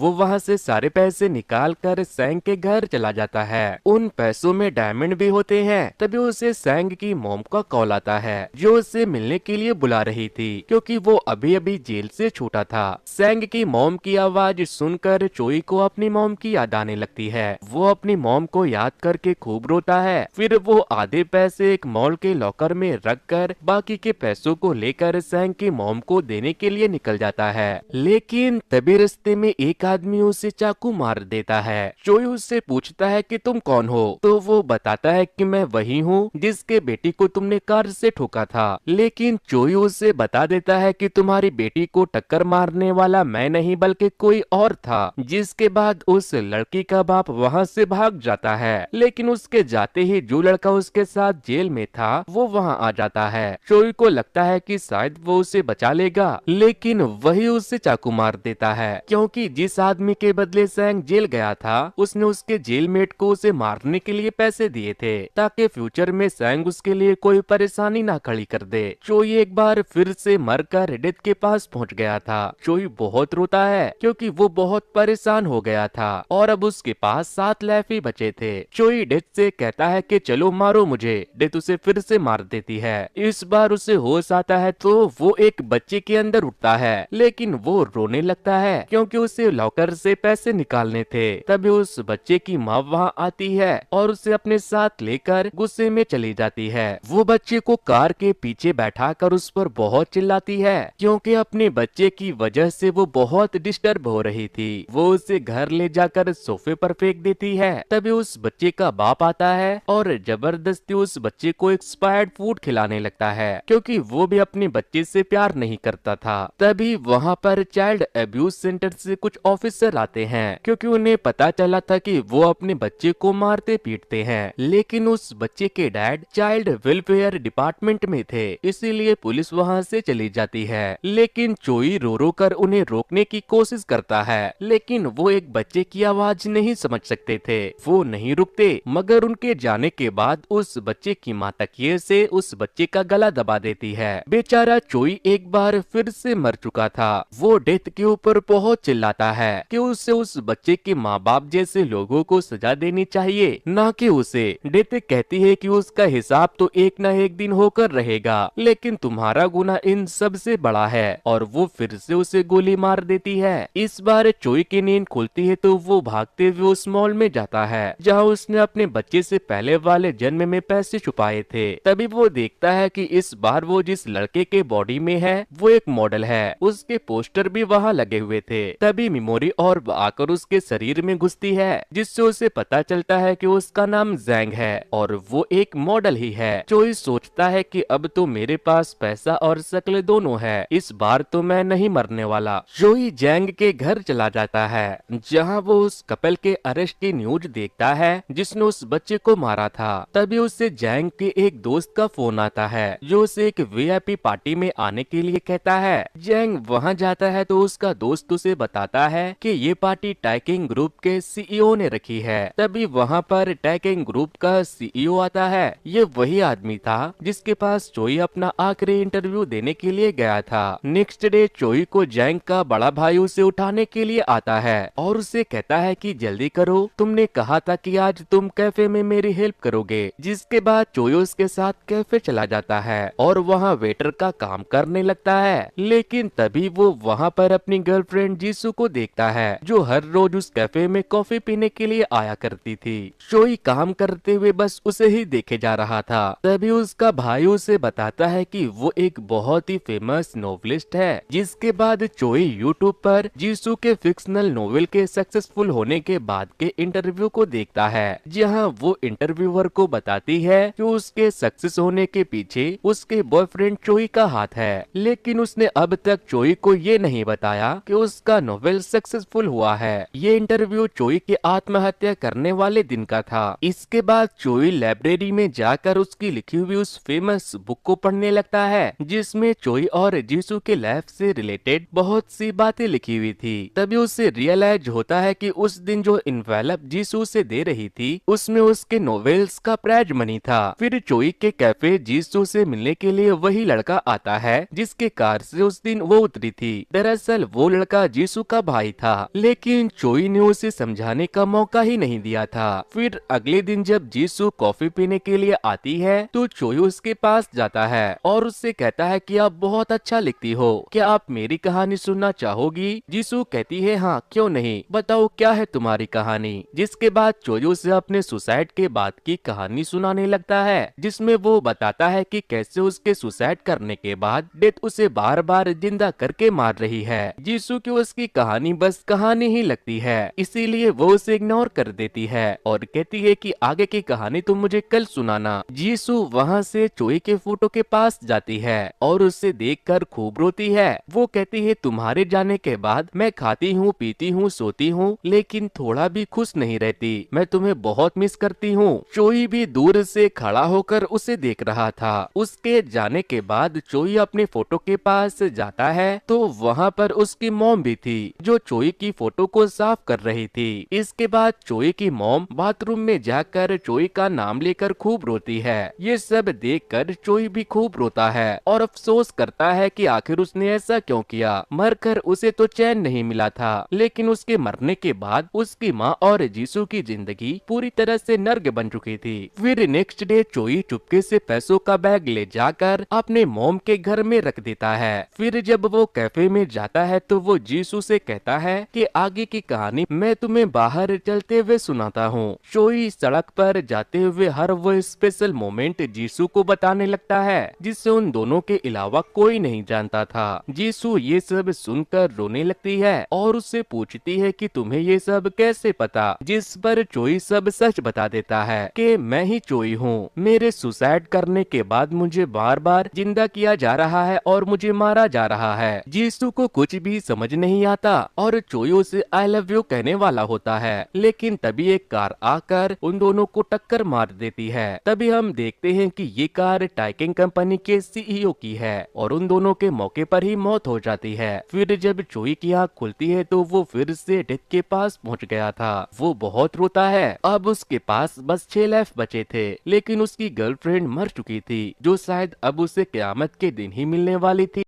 वो वहाँ से सारे पैसे निकाल कर सैंग के घर चला जाता है। उन पैसों में डायमंड भी होते हैं। तभी उसे सैंग की मॉम का कॉल आता है, जो उसे मिलने के लिए बुला रही थी, क्योंकि वो अभी अभी जेल से छूटा था। सैंग की मॉम की आवाज सुनकर चोई को अपनी मॉम की याद आने लगती है। वो अपनी मॉम को याद करके खूब रोता है। फिर वो आधे पैसे एक मॉल के लॉकर में रखकर बाकी के पैसों को लेकर सैंग की मॉम को देने के लिए निकल जाता है। लेकिन तभी रास्ते में एक आदमी उसे चाकू मार देता है। चोई उससे पूछता है कि तुम कौन हो, तो वो बताता है कि मैं वही हूँ जिसके बेटी को तुमने कार से ठोका था। लेकिन चोई उसे बता देता है कि तुम्हारी बेटी को टक्कर मारने वाला मैं नहीं बल्कि कोई और था। जिसके बाद उस लड़की का बाप वहाँ से भाग जाता है। लेकिन उसके जाते ही जो लड़का उसके साथ जेल में था वो वहाँ आ जाता है। चोई को लगता है कि शायद वो उसे बचा लेगा, लेकिन वही उसे चाकू मार देता है, क्योंकि जिस आदमी के बदले सैंग जेल गया था उसने उसके जेलमेट को उसे मारने के लिए पैसे दिए थे, ताकि फ्यूचर में सैंग उसके लिए कोई परेशानी ना खड़ी कर दे। चोई एक बार फिर से मरकर डेथ के पास पहुंच गया था। चोई बहुत रोता है, क्योंकि वो बहुत परेशान हो गया था और अब उसके पास 7 लाइफ ही बचे थे। चोई डेथ से कहता है कि चलो मारो मुझे। डेथ उसे फिर से मार देती है। इस बार उसे होश आता है तो वो एक बच्चे के अंदर उठता है, लेकिन वो रोने लगता है क्योंकि उसे लॉकर से पैसे निकालने थे। तभी उस बच्चे की माँ वहाँ आती है और उसे अपने साथ लेकर गुस्से में चली जाती है। वो बच्चे को कार के पीछे बैठाकर उस पर बहुत चिल्लाती है, क्योंकि अपने बच्चे की वजह से वो बहुत डिस्टर्ब हो रही थी। वो उसे घर ले जाकर सोफे पर फेंक देती है। तभी उस बच्चे का बाप आता है और जबरदस्ती उस बच्चे को एक्सपायर्ड फूड खिलाने लगता है, क्योंकि वो भी अपने बच्चे से प्यार नहीं करता था। तभी वहाँ पर चाइल्ड अब्यूज सेंटर से कुछ ऑफिसर आते हैं, क्योंकि उन्हें पता चला था कि वो अपने बच्चे को मारते पीटते हैं। लेकिन उस बच्चे के डैड चाइल्ड वेलफेयर डिपार्टमेंट में थे, इसीलिए पुलिस वहाँ से चली जाती है। लेकिन चोई रो रो कर उन्हें रोकने की कोशिश करता है, लेकिन वो एक बच्चे की आवाज नहीं समझ सकते थे। वो नहीं रुकते, मगर उनके जाने के बाद उस बच्चे की माँ तकिए से उस बच्चे का गला दबा देती है। बेचारा चोई एक बार फिर से मर चुका था। वो डेथ के ऊपर बहुत चिल्लाता है कि उसे उस बच्चे के माँ बाप जैसे लोगों को सजा देनी चाहिए, ना कि उसे। डेथ कहती है कि उसका हिसाब तो एक न एक दिन होकर रहेगा, लेकिन तुम्हारा गुनाह इन सब से बड़ा है, और वो फिर से उसे गोली मार देती है। इस बार चोई की नींद खुलती है तो वो भागते हुए उस मॉल में जाता है जहाँ उसने अपने बच्चे से पहले वाले जन्म में पैसे छुपाए थे। तभी वो देखता है कि इस बार वो जिस लड़के के बॉडी में है वो एक मॉडल है। उसके पोस्टर भी वहाँ लगे हुए थे। तभी मेमोरी और आकर उसके शरीर में घुसती है, जिससे उसे पता चलता है कि उसका नाम जैंग है और वो एक मॉडल ही है। चोई सोचता है कि अब तो मेरे पास पैसा और शक्ल दोनों है, इस बार तो मैं नहीं मरने वाला। चोई जैंग के घर चला जाता है, जहाँ वो उस कपल के अरेस्ट की न्यूज देखता है जिसने उस बच्चे को मारा था। तभी उससे जैंग के एक दोस्त का फोन आता है, जो उसे एक वीआईपी पार्टी में आने के लिए कहता है। जैंग वहाँ जाता है तो उसका दोस्त उसे बताता है कि ये पार्टी टैकिंग ग्रुप के सीईओ ने रखी है। तभी वहाँ पर टैकिंग ग्रुप का सीईओ आता है। ये वही आदमी था जिसके पास चोई अपना आखिरी इंटरव्यू देने के लिए गया था। नेक्स्ट डे चोई को जैंग का बड़ा भाई उसे उठाने के लिए आता है और उसे कहता है कि जल्दी करो, तुमने कहा था कि आज तुम कैफे में मेरी हेल्प करोगे। जिसके बाद चोई उसके साथ कैफे चला जाता है और वहाँ वेटर का काम करने लगता है। लेकिन तभी वो वहाँ पर अपनी गर्लफ्रेंड जीसू को देखता है, जो हर रोज उस कैफे में कॉफी पीने के लिए आया करती थी। चोई काम करते हुए बस उसे ही देखे जा रहा था। तभी उसका भाई उसे बताता है कि वो एक बहुत ही फेमस नोवेलिस्ट है। जिसके बाद चोई यूट्यूब पर जीसू के फिक्शनल नोवेल के सक्सेसफुल होने के बाद के इंटरव्यू को देखता है, जहां वो इंटरव्यूअर को बताती है कि उसके सक्सेस होने के पीछे उसके बॉयफ्रेंड चोई का हाथ है। लेकिन उसने अब तक चोई को ये नहीं बताया कि उसका नोवेल सक्सेसफुल हुआ है। ये इंटरव्यू चोई के आत्महत्या करने वाले दिन का था। इसके बाद चोई लाइब्रेरी में जाकर उसकी लिखी हुई उस फेमस बुक को पढ़ने लगता है, जिसमें चोई और जीसू के लाइफ से रिलेटेड बहुत सी बातें लिखी हुई थी। तभी उसे रियलाइज होता है कि उस दिन जो इन्वेलप जीसू से दे रही थी उसमें उसके नोवेल्स का प्राइज मनी था। फिर चोई के कैफे जीसू से मिलने के लिए वही लड़का आता है जिसके कार से उस दिन वो उतरी थी। दरअसल वो लड़का जीसू का भाई था, लेकिन चोई ने उसे समझाने का मौका ही नहीं दिया था। फिर अगले दिन जब जीसू कॉफी पीने के लिए आती है तो चोई उसके पास जाता है और उससे कहता है कि आप बहुत अच्छा लिखती हो, क्या आप मेरी कहानी सुनना चाहोगी? जीसू कहती है हाँ, क्यों नहीं, बताओ क्या है तुम्हारी कहानी। जिसके बाद चोई उसे अपने सुसाइड के बाद की कहानी सुनाने लगता है, जिसमें वो बताता है कि कैसे उसके सुसाइड करने के बाद डेथ उसे बार बार जिंदा करके मार रही है। जीसू की उसकी कहानी बस कहानी ही लगती है, इसीलिए वो उसे इग्नोर कर देती है और कहती है कि आगे की कहानी तुम मुझे कल सुनाना। जीसू वहाँ से चोई के फोटो के पास जाती है और उसे देखकर खूब रोती है। वो कहती है तुम्हारे जाने के बाद मैं खाती हूँ, पीती हूँ, सोती हूँ, लेकिन थोड़ा भी खुश नहीं रहती। मैं तुम्हें बहुत मिस करती हूँ। चोई भी दूर से खड़ा होकर उसे देख रहा था। उसके जाने के बाद चोई अपने फोटो के पास जाता है तो वहाँ पर उसकी मॉम भी थी जो चोई की फोटो को साफ कर रही थी। इसके बाद चोई की मॉम बाथरूम में जाकर चोई का नाम लेकर खूब रोती है। ये सब देखकर चोई भी खूब रोता है और अफसोस करता है कि आखिर उसने ऐसा क्यों किया। मरकर उसे तो चैन नहीं मिला था, लेकिन उसके मरने के बाद उसकी माँ और जीसू की जिंदगी पूरी तरह से नर्क बन चुकी थी। फिर नेक्स्ट डे चोई चुपके से पैसों का बैग ले जाकर अपने मॉम के घर में रख देता है। फिर जब वो कैफे में जाता है तो वो जीसू से कहता है कि आगे की कहानी मैं तुम्हें बाहर चलते हुए सुनाता हूँ। चोई सड़क पर जाते हुए हर वो स्पेशल मोमेंट जीसू को बताने लगता है जिससे उन दोनों के अलावा कोई नहीं जानता था। जीसू ये सब सुनकर रोने लगती है और उससे पूछती है कि तुम्हें ये सब कैसे पता, जिस पर चोई सब सच बता देता है कि मैं ही चोई हूँ। मेरे सुसाइड करने के बाद मुझे बार बार जिंदा किया जा रहा है और मुझे मारा जा रहा है। जीसू को कुछ भी समझ नहीं आता और चोई उसे आई लव यू कहने वाला होता है, लेकिन तभी एक कार आकर उन दोनों को टक्कर मार देती है। तभी हम देखते हैं कि ये कार टाइकिंग कंपनी के सीईओ की है और उन दोनों के मौके पर ही मौत हो जाती है। फिर जब चोई की आँख खुलती है तो वो फिर से डेथ के पास पहुंच गया था। वो बहुत रोता है। अब उसके पास बस 6 लाइफ बचे थे, लेकिन उसकी गर्लफ्रेंड मर चुकी थी जो शायद अब उसे क़यामत के दिन ही मिलने वाली थी।